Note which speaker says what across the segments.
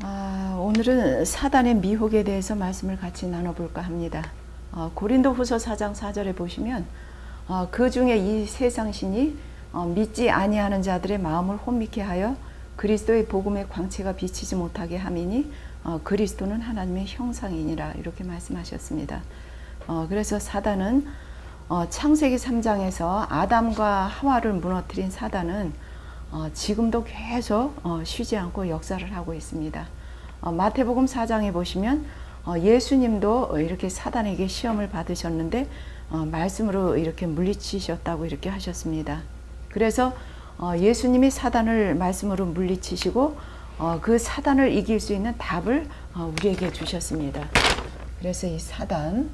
Speaker 1: 오늘은 사단의 미혹에 대해서 말씀을 같이 나눠볼까 합니다. 고린도후서 4장 4절에 보시면 그 중에 이 세상신이 믿지 아니하는 자들의 마음을 혼미케 하여 그리스도의 복음의 광채가 비치지 못하게 함이니 그리스도는 하나님의 형상이니라, 이렇게 말씀하셨습니다. 그래서 사단은 창세기 3장에서 아담과 하와를 무너뜨린 사단은 지금도 계속 쉬지 않고 역사를 하고 있습니다. 마태복음 4장에 보시면 예수님도 이렇게 사단에게 시험을 받으셨는데 말씀으로 이렇게 물리치셨다고 이렇게 하셨습니다. 그래서 예수님이 사단을 말씀으로 물리치시고 그 사단을 이길 수 있는 답을 우리에게 주셨습니다. 그래서 이 사단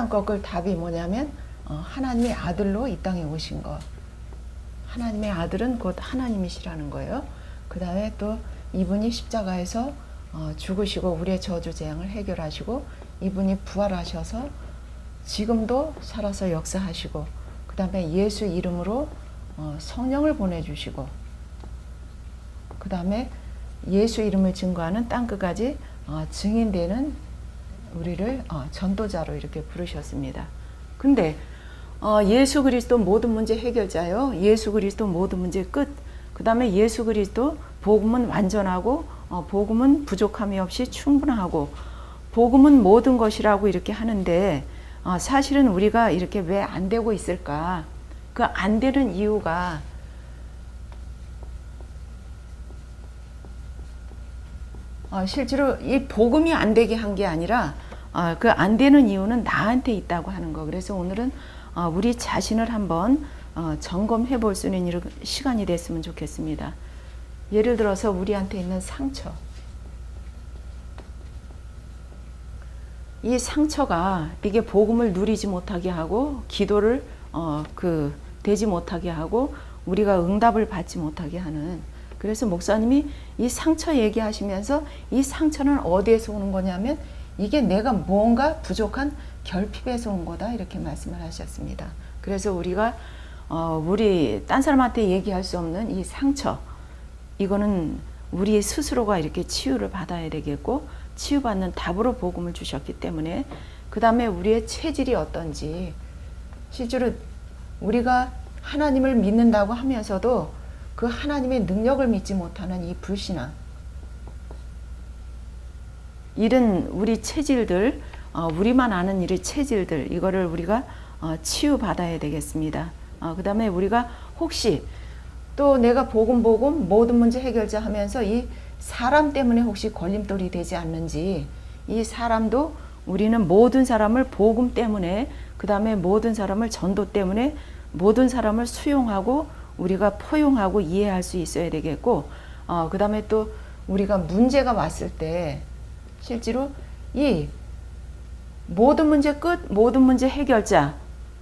Speaker 1: 꺾을 답이 뭐냐면 하나님의 아들로 이 땅에 오신 것. 하나님의 아들은 곧 하나님이시라는 거예요. 그 다음에 또 이분이 십자가에서 죽으시고 우리의 저주 재앙을 해결하시고 이분이 부활하셔서 지금도 살아서 역사하시고 그 다음에 예수 이름으로 성령을 보내주시고 그 다음에 예수 이름을 증거하는 땅끝까지 증인되는 우리를 전도자로 이렇게 부르셨습니다. 근데 예수 그리스도 모든 문제 해결자요. 예수 그리스도 모든 문제 끝. 그 다음에 예수 그리스도 복음은 완전하고 복음은 부족함이 없이 충분하고 복음은 모든 것이라고 이렇게 하는데 사실은 우리가 이렇게 왜 안 되고 있을까? 그 안 되는 이유가 실제로 이 복음이 안 되게 한 게 아니라 그 안 되는 이유는 나한테 있다고 하는 거. 그래서 오늘은 우리 자신을 한번 점검해 볼 수 있는 이런 시간이 됐으면 좋겠습니다. 예를 들어서 우리한테 있는 상처. 이 상처가 이게 복음을 누리지 못하게 하고 기도를 되지 못하게 하고 우리가 응답을 받지 못하게 하는. 그래서 목사님이 이 상처 얘기하시면서 이 상처는 어디에서 오는 거냐면 이게 내가 뭔가 부족한 결핍에서 온 거다, 이렇게 말씀을 하셨습니다. 그래서 우리가 우리 딴 사람한테 얘기할 수 없는 이 상처, 이거는 우리 스스로가 이렇게 치유를 받아야 되겠고 치유받는 답으로 복음을 주셨기 때문에 그 다음에 우리의 체질이 어떤지, 실제로 우리가 하나님을 믿는다고 하면서도 그 하나님의 능력을 믿지 못하는 이 불신앙, 이런 우리 체질들, 우리만 아는 이 체질들, 이거를 우리가 치유받아야 되겠습니다. 그 다음에 우리가 혹시 또 내가 복음 모든 문제 해결자 하면서 이 사람 때문에 혹시 걸림돌이 되지 않는지, 이 사람도 우리는 모든 사람을 복음 때문에, 그 다음에 모든 사람을 전도 때문에 모든 사람을 수용하고 우리가 포용하고 이해할 수 있어야 되겠고, 그 다음에 또 우리가 문제가 왔을 때 실제로 이 모든 문제 끝, 모든 문제 해결자,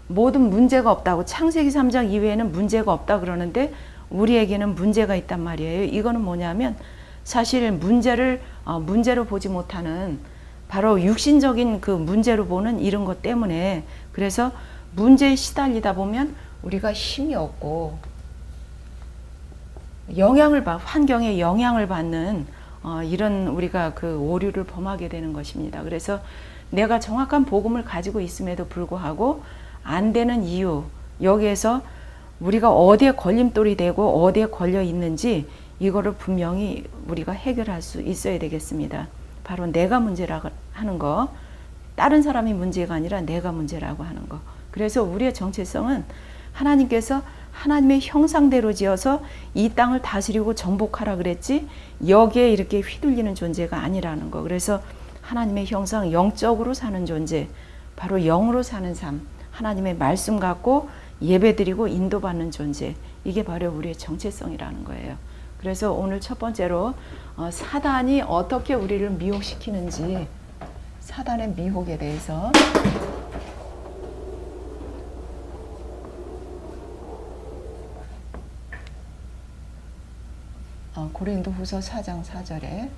Speaker 1: 모든 문제가 없다고, 창세기 3장 이외에는 문제가 없다 그러는데 우리에게는 문제가 있단 말이에요. 이거는 뭐냐면 사실 문제로 보지 못하는, 바로 육신적인 그 문제로 보는 이런 것 때문에, 그래서 문제에 시달리다 보면 우리가 힘이 없고 환경에 영향을 받는 이런 우리가 그 오류를 범하게 되는 것입니다. 그래서 내가 정확한 복음을 가지고 있음에도 불구하고 안 되는 이유, 여기에서 우리가 어디에 걸림돌이 되고 어디에 걸려 있는지 이거를 분명히 우리가 해결할 수 있어야 되겠습니다. 바로 내가 문제라고 하는 거, 다른 사람이 문제가 아니라 내가 문제라고 하는 거. 그래서 우리의 정체성은 하나님께서 하나님의 형상대로 지어서 이 땅을 다스리고 정복하라 그랬지 여기에 이렇게 휘둘리는 존재가 아니라는 거. 그래서 하나님의 형상, 영적으로 사는 존재, 바로 영으로 사는 삶, 하나님의 말씀 갖고 예배드리고 인도받는 존재, 이게 바로 우리의 정체성이라는 거예요. 그래서 오늘 첫 번째로 사단이 어떻게 우리를 미혹시키는지, 사단의 미혹에 대해서 고린도후서 4장 4절에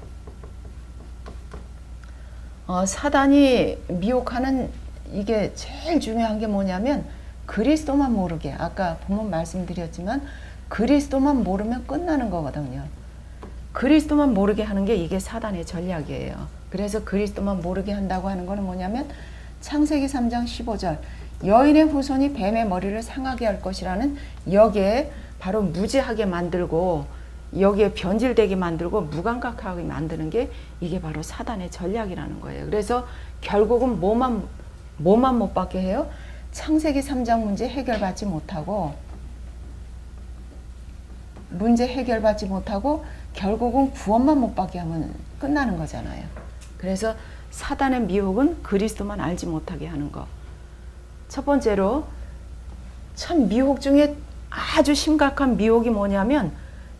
Speaker 1: 사단이 미혹하는 이게 제일 중요한 게 뭐냐면 그리스도만 모르게, 아까 본문 말씀드렸지만 그리스도만 모르면 끝나는 거거든요. 그리스도만 모르게 하는 게 이게 사단의 전략이에요. 그래서 그리스도만 모르게 한다고 하는 거는 뭐냐면 창세기 3장 15절 여인의 후손이 뱀의 머리를 상하게 할 것이라는 여기에 바로 무지하게 만들고 여기에 변질되게 만들고 무감각하게 만드는 게 이게 바로 사단의 전략이라는 거예요. 그래서 결국은 뭐만 못 받게 해요? 창세기 3장 문제 해결받지 못하고 결국은 구원만 못 받게 하면 끝나는 거잖아요. 그래서 사단의 미혹은 그리스도만 알지 못하게 하는 거. 첫 번째로 참 미혹 중에 아주 심각한 미혹이 뭐냐면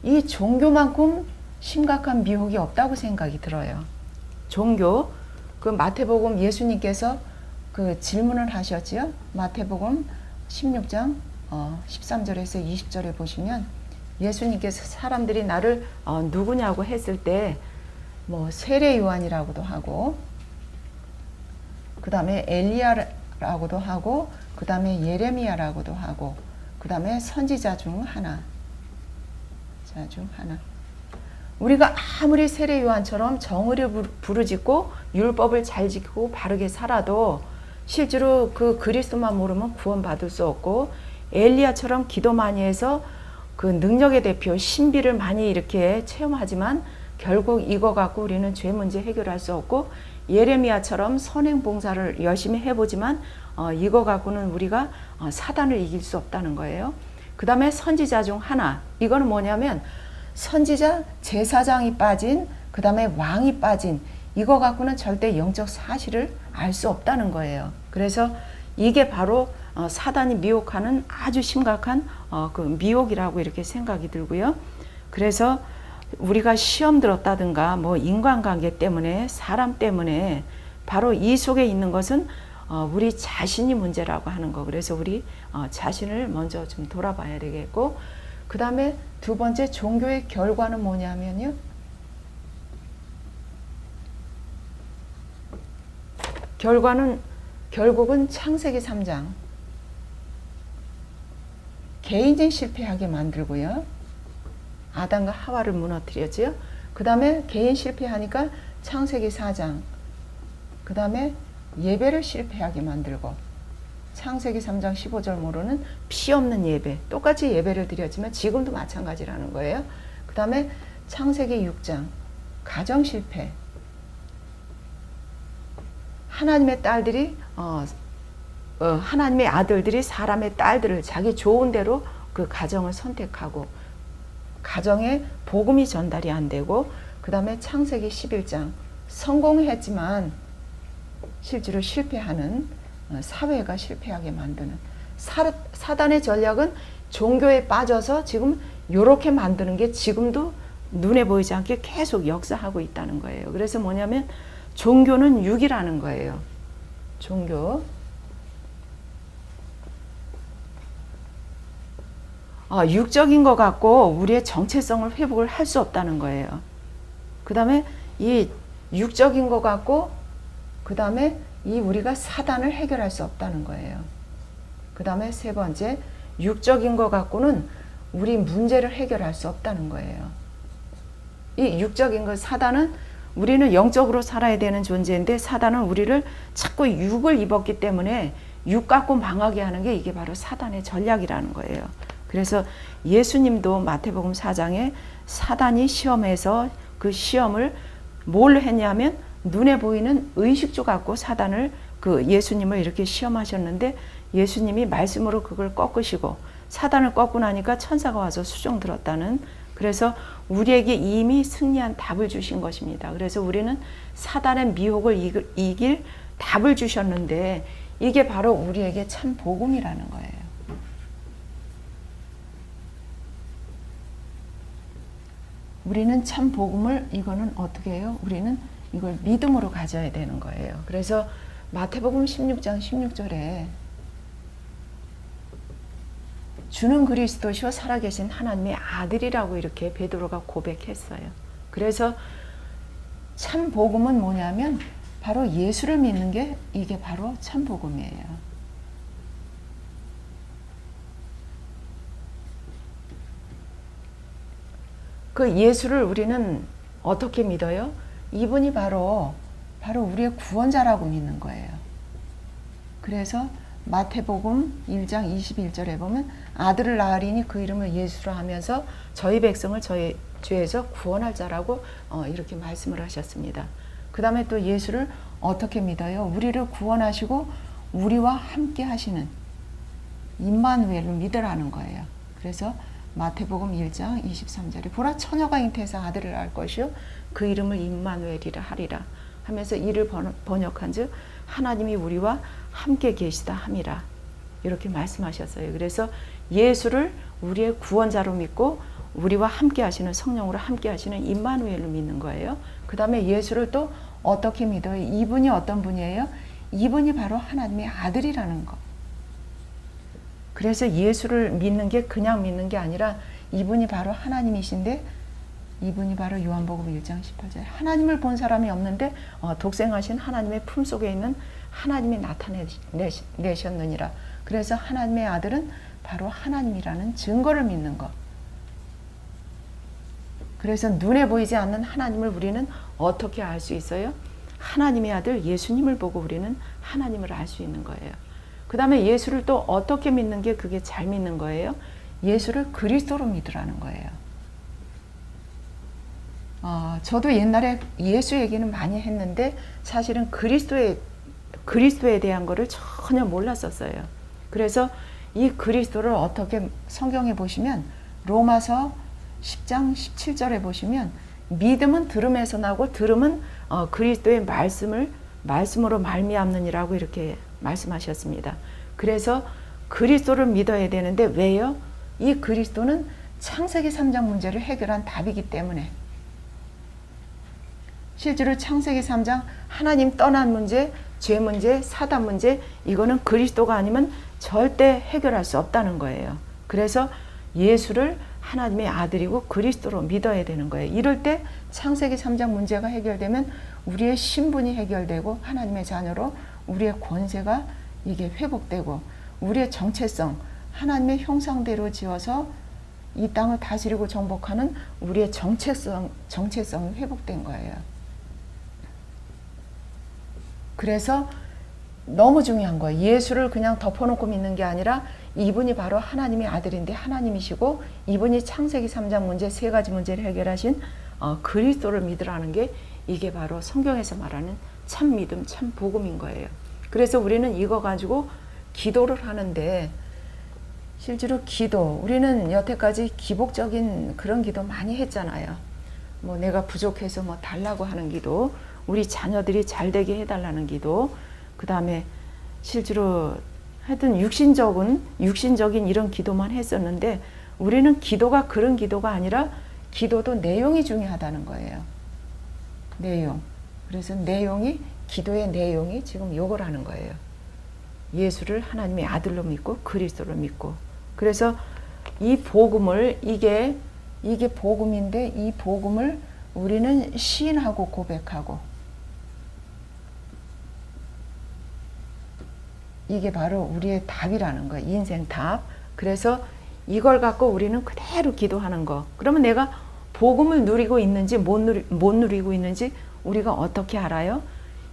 Speaker 1: 이 종교만큼 심각한 미혹이 없다고 생각이 들어요. 종교, 그 마태복음 예수님께서 그 질문을 하셨지요. 마태복음 16장 13절에서 20절에 보시면 예수님께서 사람들이 나를 누구냐고 했을 때 뭐 세례 요한이라고도 하고 그 다음에 엘리야라고도 하고 그 다음에 예레미야라고도 하고 그 다음에 선지자 중 하나 우리가 아무리 세례 요한처럼 정의를 부르짖고 율법을 잘 지키고 바르게 살아도 실제로 그 그리스도만 모르면 구원받을 수 없고 엘리야처럼 기도 많이 해서 그 능력의 대표 신비를 많이 이렇게 체험하지만 결국 이거 갖고 우리는 죄 문제 해결할 수 없고 예레미야처럼 선행 봉사를 열심히 해보지만 이거 갖고는 우리가 사단을 이길 수 없다는 거예요. 그 다음에 선지자 중 하나, 이거는 뭐냐면 선지자 제사장이 빠진 그 다음에 왕이 빠진 이거 갖고는 절대 영적 사실을 알 수 없다는 거예요. 그래서 이게 바로 사단이 미혹하는 아주 심각한 그 미혹이라고 이렇게 생각이 들고요. 그래서 우리가 시험 들었다든가 뭐 인간관계 때문에 사람 때문에 바로 이 속에 있는 것은 우리 자신이 문제라고 하는 거. 그래서 우리 자신을 먼저 좀 돌아봐야 되겠고 그 다음에 두 번째 종교의 결과는 뭐냐면요. 결국은 창세기 3장 개인전 실패하게 만들고요. 아담과 하와를 무너뜨렸죠. 그 다음에 개인 실패하니까 창세기 4장 그 다음에 예배를 실패하게 만들고 창세기 3장 15절 모르는 피 없는 예배 똑같이 예배를 드렸지만 지금도 마찬가지라는 거예요. 그 다음에 창세기 6장 가정 실패 하나님의 딸들이 하나님의 아들들이 사람의 딸들을 자기 좋은 대로 그 가정을 선택하고 가정에 복음이 전달이 안 되고 그 다음에 창세기 11장 성공했지만 실제로 실패하는 사회가 실패하게 만드는 사단의 전략은 종교에 빠져서 지금 이렇게 만드는 게 지금도 눈에 보이지 않게 계속 역사하고 있다는 거예요. 그래서 뭐냐면 종교는 육이라는 거예요. 종교 육적인 것 갖고 우리의 정체성을 회복을 할 수 없다는 거예요. 그 다음에 이 육적인 것 갖고 그 다음에 이 우리가 사단을 해결할 수 없다는 거예요. 그 다음에 세 번째 육적인 것 갖고는 우리 문제를 해결할 수 없다는 거예요. 이 육적인 것 사단은 우리는 영적으로 살아야 되는 존재인데 사단은 우리를 자꾸 육을 입었기 때문에 육 갖고 망하게 하는 게 이게 바로 사단의 전략이라는 거예요. 그래서 예수님도 마태복음 4장에 사단이 시험해서 그 시험을 뭘 했냐면 눈에 보이는 의식주 갖고 사단을 그 예수님을 이렇게 시험하셨는데 예수님이 말씀으로 그걸 꺾으시고 사단을 꺾고 나니까 천사가 와서 수종 들었다는 그래서 우리에게 이미 승리한 답을 주신 것입니다. 그래서 우리는 사단의 미혹을 이길 답을 주셨는데 이게 바로 우리에게 참 복음이라는 거예요. 우리는 참 복음을 이거는 어떻게 해요? 우리는 이걸 믿음으로 가져야 되는 거예요. 그래서 마태복음 16장 16절에 주는 그리스도시요 살아계신 하나님의 아들이라고 이렇게 베드로가 고백했어요. 그래서 참 복음은 뭐냐면 바로 예수를 믿는 게 이게 바로 참 복음이에요. 그 예수를 우리는 어떻게 믿어요? 이분이 바로 우리의 구원자라고 믿는 거예요. 그래서 마태복음 1장 21절에 보면 아들을 낳으리니 그 이름을 예수라 하면서 저희 백성을 저희 죄에서 구원할 자라고 이렇게 말씀을 하셨습니다. 그 다음에 또 예수를 어떻게 믿어요? 우리를 구원하시고 우리와 함께 하시는 임마누엘을 믿으라는 거예요. 그래서 마태복음 1장 23절에 보라 처녀가 잉태해서 아들을 낳을 것이요 그 이름을 임마누엘이라 하리라 하면서 이를 번역한 즉 하나님이 우리와 함께 계시다 함이라 이렇게 말씀하셨어요. 그래서 예수를 우리의 구원자로 믿고 우리와 함께 하시는 성령으로 함께 하시는 임마누엘을 믿는 거예요. 그 다음에 예수를 또 어떻게 믿어요? 이분이 어떤 분이에요? 이분이 바로 하나님의 아들이라는 거. 그래서 예수를 믿는 게 그냥 믿는 게 아니라 이분이 바로 하나님이신데 이분이 바로 요한복음 1장 18절 하나님을 본 사람이 없는데 독생하신 하나님의 품속에 있는 하나님이 나타내셨느니라. 그래서 하나님의 아들은 바로 하나님이라는 증거를 믿는 것. 그래서 눈에 보이지 않는 하나님을 우리는 어떻게 알 수 있어요? 하나님의 아들 예수님을 보고 우리는 하나님을 알 수 있는 거예요. 그 다음에 예수를 또 어떻게 믿는 게 그게 잘 믿는 거예요? 예수를 그리스도로 믿으라는 거예요. 저도 옛날에 예수 얘기는 많이 했는데 사실은 그리스도에 대한 거를 전혀 몰랐었어요. 그래서 이 그리스도를 어떻게 성경에 보시면 로마서 10장 17절에 보시면 믿음은 들음에서 나고 들음은 그리스도의 말씀으로 말미암느니라고 이렇게 말씀하셨습니다. 그래서 그리스도를 믿어야 되는데 왜요? 이 그리스도는 창세기 3장 문제를 해결한 답이기 때문에 실제로 창세기 3장 하나님 떠난 문제, 죄 문제, 사단 문제 이거는 그리스도가 아니면 절대 해결할 수 없다는 거예요. 그래서 예수를 하나님의 아들이고 그리스도로 믿어야 되는 거예요. 이럴 때 창세기 3장 문제가 해결되면 우리의 신분이 해결되고 하나님의 자녀로 우리의 권세가 이게 회복되고 우리의 정체성, 하나님의 형상대로 지어서 이 땅을 다스리고 정복하는 우리의 정체성이 회복된 거예요. 그래서 너무 중요한 거예요. 예수를 그냥 덮어놓고 믿는 게 아니라 이분이 바로 하나님의 아들인데 하나님이시고 이분이 창세기 3장 문제 세 가지 문제를 해결하신 그리스도를 믿으라는 게 이게 바로 성경에서 말하는 참 믿음, 참 복음인 거예요. 그래서 우리는 이거 가지고 기도를 하는데 실제로 우리는 여태까지 기복적인 그런 기도 많이 했잖아요. 뭐 내가 부족해서 뭐 달라고 하는 기도, 우리 자녀들이 잘 되게 해달라는 기도, 그 다음에 실제로 하여튼 육신적인 이런 기도만 했었는데 우리는 기도가 그런 기도가 아니라 기도도 내용이 중요하다는 거예요. 내용. 그래서 기도의 내용이 지금 요거라는 거예요. 예수를 하나님의 아들로 믿고 그리스도로 믿고. 그래서 이 복음을 이게 복음인데 이 복음을 우리는 시인하고 고백하고 이게 바로 우리의 답이라는 거예요. 인생 답. 그래서 이걸 갖고 우리는 그대로 기도하는 거. 그러면 내가 복음을 누리고 있는지 못 누리고 있는지 우리가 어떻게 알아요?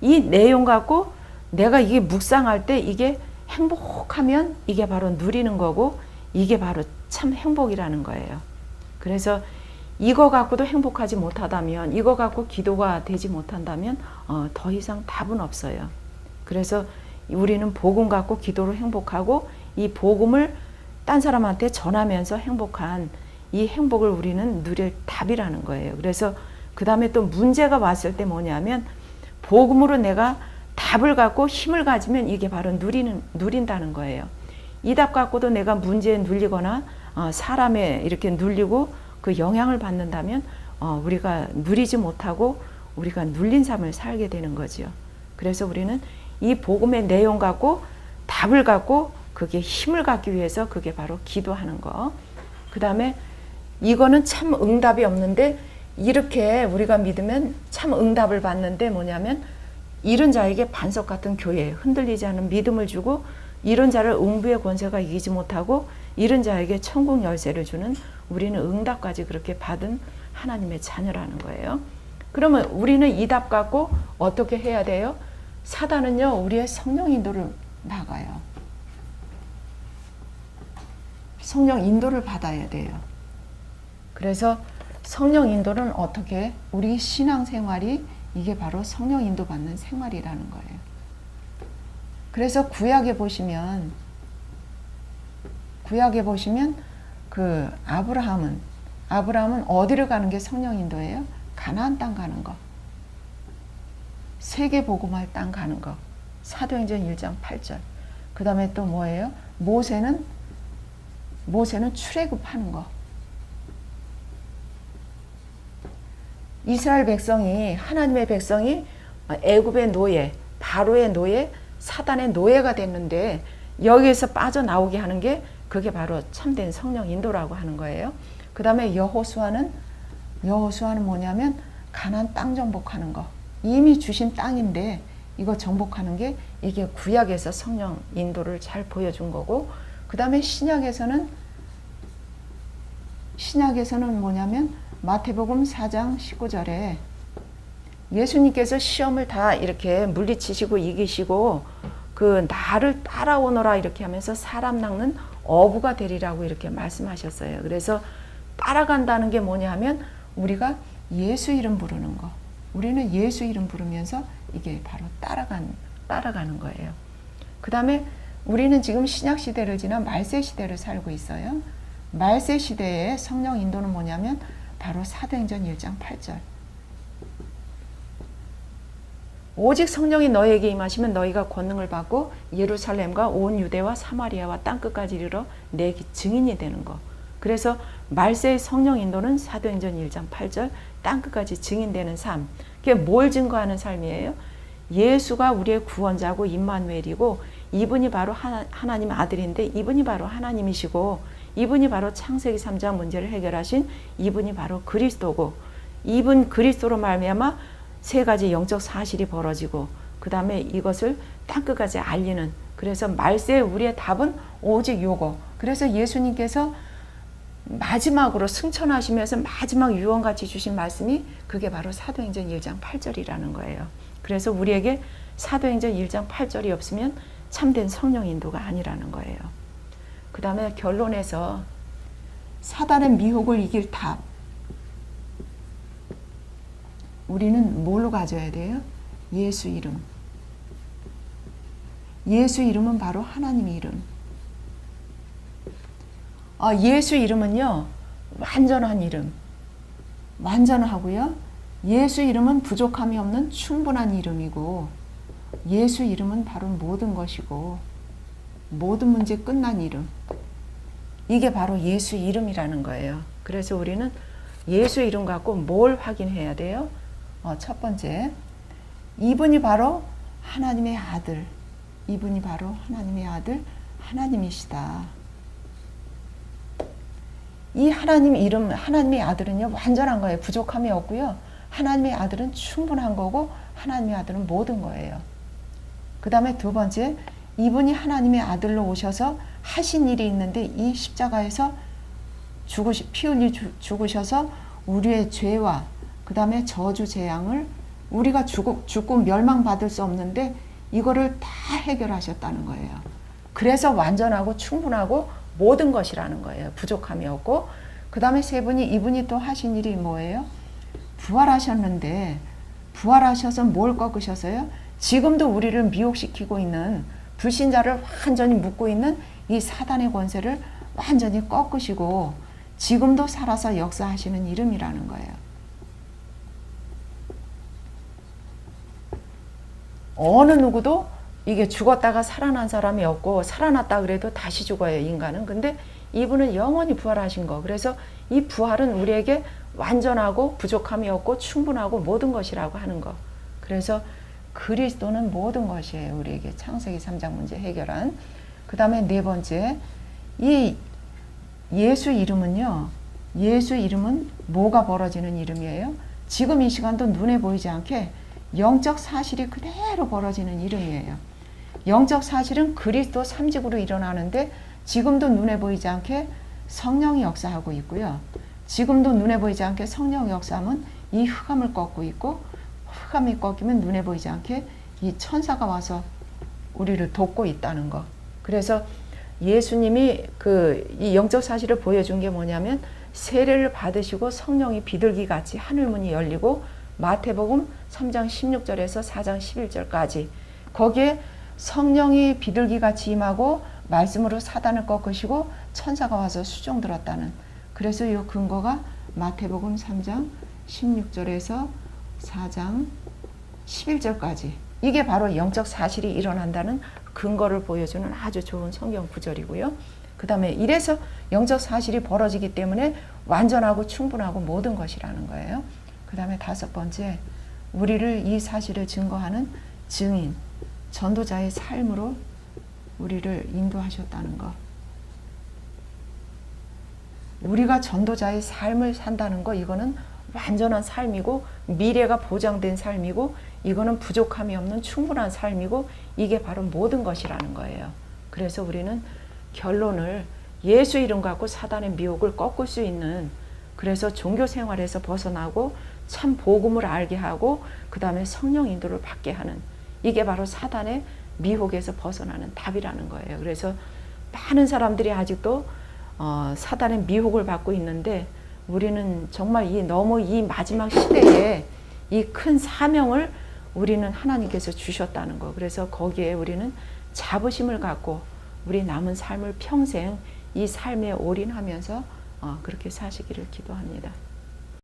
Speaker 1: 이 내용 갖고 내가 이게 묵상할 때 이게 행복하면 이게 바로 누리는 거고 이게 바로 참 행복이라는 거예요. 그래서 이거 갖고도 행복하지 못하다면 이거 갖고 기도가 되지 못한다면 더 이상 답은 없어요. 그래서 우리는 복음 갖고 기도로 행복하고 이 복음을 딴 사람한테 전하면서 행복한 이 행복을 우리는 누릴 답이라는 거예요. 그래서 그 다음에 또 문제가 왔을 때 뭐냐면 복음으로 내가 답을 갖고 힘을 가지면 이게 바로 누린다는 거예요. 이 답 갖고도 내가 문제에 눌리거나 사람에 이렇게 눌리고 그 영향을 받는다면 우리가 누리지 못하고 우리가 눌린 삶을 살게 되는 거죠. 그래서 우리는 이 복음의 내용 갖고 답을 갖고 그게 힘을 갖기 위해서 그게 바로 기도하는 거. 그 다음에 이거는 참 응답이 없는데 이렇게 우리가 믿으면 참 응답을 받는데 뭐냐면 이런 자에게 반석 같은 교회, 흔들리지 않은 믿음을 주고 이런 자를 음부의 권세가 이기지 못하고 이런 자에게 천국 열쇠를 주는 우리는 응답까지 그렇게 받은 하나님의 자녀라는 거예요. 그러면 우리는 이 답 갖고 어떻게 해야 돼요? 사단은요, 우리의 성령 인도를 막아요. 성령 인도를 받아야 돼요. 그래서 성령 인도는 어떻게? 우리 신앙생활이 이게 바로 성령 인도 받는 생활이라는 거예요. 그래서 구약에 보시면 그 아브라함은 어디를 가는 게 성령 인도예요? 가나안 땅 가는 거. 세계 복음할 땅 가는 거. 사도행전 1장 8절. 그 다음에 또 뭐예요? 모세는 출애굽하는 거. 이스라엘 백성이, 하나님의 백성이 애굽의 노예, 바로의 노예, 사단의 노예가 됐는데 여기에서 빠져나오게 하는 게 그게 바로 참된 성령 인도라고 하는 거예요. 그 다음에 여호수아는 뭐냐면 가나안 땅 정복하는 거. 이미 주신 땅인데 이거 정복하는 게 이게 구약에서 성령 인도를 잘 보여준 거고, 그 다음에 신약에서는 뭐냐면 마태복음 4장 19절에 예수님께서 시험을 다 이렇게 물리치시고 이기시고 그 나를 따라오너라 이렇게 하면서 사람 낚는 어부가 되리라고 이렇게 말씀하셨어요. 그래서 따라간다는 게 뭐냐 하면 우리가 예수 이름 부르는 거. 우리는 예수 이름 부르면서 이게 바로 따라가는 거예요. 그 다음에 우리는 지금 신약 시대를 지나 말세 시대를 살고 있어요. 말세 시대의 성령 인도는 뭐냐면 바로 사도행전 1장 8절. 오직 성령이 너희에게 임하시면 너희가 권능을 받고 예루살렘과 온 유대와 사마리아와 땅끝까지 이르러 내 증인이 되는 거. 그래서 말세의 성령 인도는 사도행전 1장 8절 땅끝까지 증인되는 삶. 그게 뭘 증거하는 삶이에요? 예수가 우리의 구원자고 임마누엘이고 이분이 바로 하나님 아들인데 이분이 바로 하나님이시고 이분이 바로 창세기 3장 문제를 해결하신 이분이 바로 그리스도고 이분 그리스도로 말미암아 세 가지 영적 사실이 벌어지고 그 다음에 이것을 땅끝까지 알리는, 그래서 말세의 우리의 답은 오직 요거. 그래서 예수님께서 마지막으로 승천하시면서 마지막 유언같이 주신 말씀이 그게 바로 사도행전 1장 8절이라는 거예요. 그래서 우리에게 사도행전 1장 8절이 없으면 참된 성령 인도가 아니라는 거예요. 그 다음에 결론에서 사단의 미혹을 이길 답. 우리는 뭘로 가져야 돼요? 예수 이름. 예수 이름은 바로 하나님의 이름. 예수 이름은요, 완전한 이름. 완전하고요. 예수 이름은 부족함이 없는 충분한 이름이고, 예수 이름은 바로 모든 것이고, 모든 문제 끝난 이름. 이게 바로 예수 이름이라는 거예요. 그래서 우리는 예수 이름 갖고 뭘 확인해야 돼요? 첫 번째, 이분이 바로 하나님의 아들. 이분이 바로 하나님의 아들, 하나님이시다. 이 하나님 이름, 하나님의 아들은요, 완전한 거예요. 부족함이 없고요. 하나님의 아들은 충분한 거고, 하나님의 아들은 모든 거예요. 그 다음에 두 번째, 이분이 하나님의 아들로 오셔서 하신 일이 있는데 이 십자가에서 피 흘리 죽으셔서 우리의 죄와 그 다음에 저주 재앙을 우리가 죽고 멸망받을 수 없는데 이거를 다 해결하셨다는 거예요. 그래서 완전하고 충분하고 모든 것이라는 거예요. 부족함이 없고. 그 다음에 세 분이, 이분이 또 하신 일이 뭐예요? 부활하셨는데 부활하셔서 뭘 꺾으셨어요? 지금도 우리를 미혹시키고 있는 불신자를 완전히 묶고 있는 이 사단의 권세를 완전히 꺾으시고 지금도 살아서 역사하시는 이름이라는 거예요. 어느 누구도 이게 죽었다가 살아난 사람이 없고 살아났다 그래도 다시 죽어요, 인간은. 근데 이분은 영원히 부활하신 거. 그래서 이 부활은 우리에게 완전하고 부족함이 없고 충분하고 모든 것이라고 하는 거. 그래서 그리스도는 모든 것이에요. 우리에게 창세기 3장 문제 해결한. 그 다음에 네 번째, 이 예수 이름은요, 예수 이름은 뭐가 벌어지는 이름이에요? 지금 이 시간도 눈에 보이지 않게 영적 사실이 그대로 벌어지는 이름이에요. 영적 사실은 그리스도 삼직으로 일어나는데 지금도 눈에 보이지 않게 성령이 역사하고 있고요. 지금도 눈에 보이지 않게 성령이 역사하면 이 흑암을 꺾고 있고, 흑암이 꺾이면 눈에 보이지 않게 이 천사가 와서 우리를 돕고 있다는 거. 그래서 예수님이 이 영적 사실을 보여준 게 뭐냐면, 세례를 받으시고 성령이 비둘기같이 하늘문이 열리고, 마태복음 3장 16절에서 4장 11절까지 거기에 성령이 비둘기같이 임하고 말씀으로 사단을 꺾으시고 천사가 와서 수종 들었다는, 그래서 이 근거가 마태복음 3장 16절에서 4장 11절까지, 이게 바로 영적 사실이 일어난다는 근거를 보여주는 아주 좋은 성경 구절이고요. 그 다음에 이래서 영적 사실이 벌어지기 때문에 완전하고 충분하고 모든 것이라는 거예요. 그 다음에 다섯 번째, 우리를 이 사실을 증거하는 증인, 전도자의 삶으로 우리를 인도하셨다는 것. 우리가 전도자의 삶을 산다는 거, 이거는 완전한 삶이고 미래가 보장된 삶이고, 이거는 부족함이 없는 충분한 삶이고, 이게 바로 모든 것이라는 거예요. 그래서 우리는 결론을 예수 이름 갖고 사단의 미혹을 꺾을 수 있는, 그래서 종교 생활에서 벗어나고 참 복음을 알게 하고 그 다음에 성령 인도를 받게 하는, 이게 바로 사단의 미혹에서 벗어나는 답이라는 거예요. 그래서 많은 사람들이 아직도 사단의 미혹을 받고 있는데, 우리는 정말 너무 이 마지막 시대에 이 큰 사명을 우리는 하나님께서 주셨다는 거. 그래서 거기에 우리는 자부심을 갖고 우리 남은 삶을 평생 이 삶에 올인하면서 그렇게 사시기를 기도합니다.